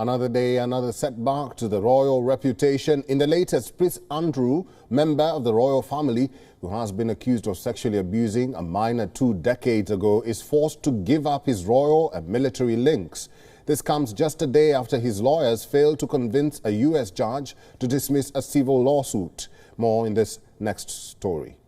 Another day, another setback to the royal reputation. In the latest, Prince Andrew, member of the royal family, who has been accused of sexually abusing a minor 2 decades ago, is forced to give up his royal and military links. This comes just a day after his lawyers failed to convince a U.S. judge to dismiss a civil lawsuit. More in this next story.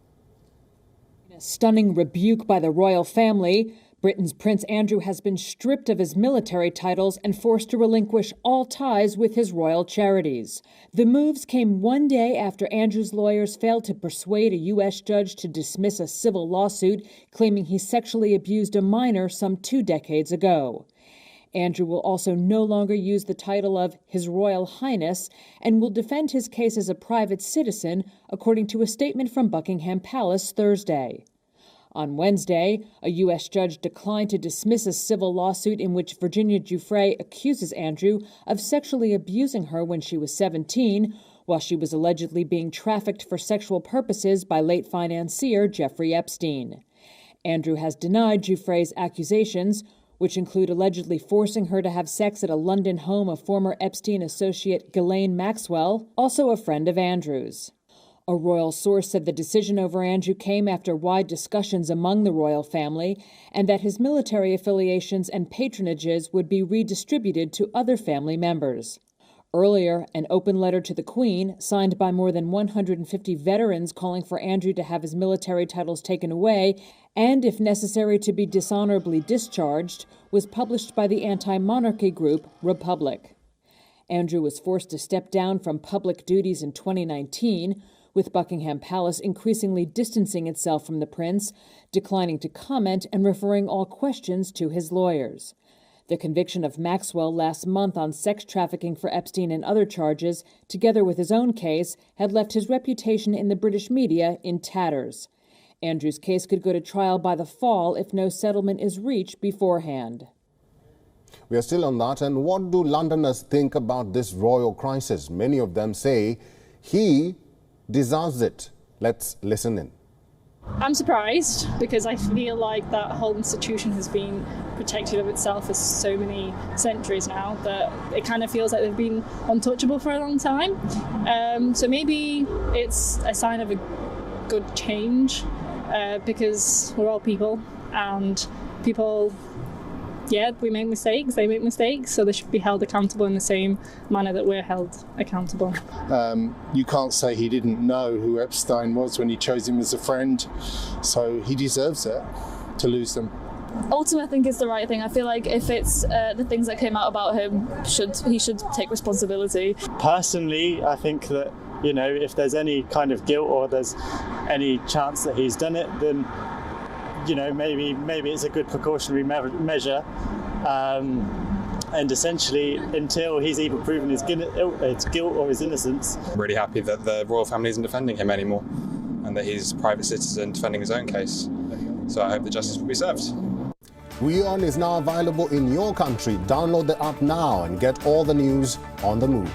In a stunning rebuke by the royal family, Britain's Prince Andrew has been stripped of his military titles and forced to relinquish all ties with his royal charities. The moves came one day after Andrew's lawyers failed to persuade a U.S. judge to dismiss a civil lawsuit claiming he sexually abused a minor some 2 decades ago. Andrew will also no longer use the title of His Royal Highness and will defend his case as a private citizen, according to a statement from Buckingham Palace Thursday. On Wednesday, a U.S. judge declined to dismiss a civil lawsuit in which Virginia Giuffre accuses Andrew of sexually abusing her when she was 17, while she was allegedly being trafficked for sexual purposes by late financier Jeffrey Epstein. Andrew has denied Giuffre's accusations, which include allegedly forcing her to have sex at a London home of former Epstein associate Ghislaine Maxwell, also a friend of Andrew's. A royal source said the decision over Andrew came after wide discussions among the royal family and that his military affiliations and patronages would be redistributed to other family members. Earlier, an open letter to the Queen, signed by more than 150 veterans calling for Andrew to have his military titles taken away and, if necessary, to be dishonorably discharged, was published by the anti-monarchy group Republic. Andrew was forced to step down from public duties in 2019, with Buckingham Palace increasingly distancing itself from the prince, declining to comment and referring all questions to his lawyers. The conviction of Maxwell last month on sex trafficking for Epstein and other charges, together with his own case, had left his reputation in the British media in tatters. Andrew's case could go to trial by the fall if no settlement is reached beforehand. We are still on that. And what do Londoners think about this royal crisis? Many of them say he deserves it. Let's listen in. I'm surprised because I feel like that whole institution has been protective of itself for so many centuries now that it kind of feels like they've been untouchable for a long time. So maybe it's a sign of a good change because we're all people and people, we make mistakes, they make mistakes, so they should be held accountable in the same manner that we're held accountable. You can't say he didn't know who Epstein was when he chose him as a friend, so he deserves it to lose them. Ultimately, I think it's the right thing. I feel like if it's the things that came out about him, he should take responsibility. Personally, I think that, if there's any kind of guilt or there's any chance that he's done it, then maybe it's a good precautionary measure, and essentially until he's either proven his guilt or his innocence. I'm really happy that the royal family isn't defending him anymore and that he's a private citizen defending his own case. So I hope the justice will be served. WION is now available in your country. Download the app now and get all the news on the move.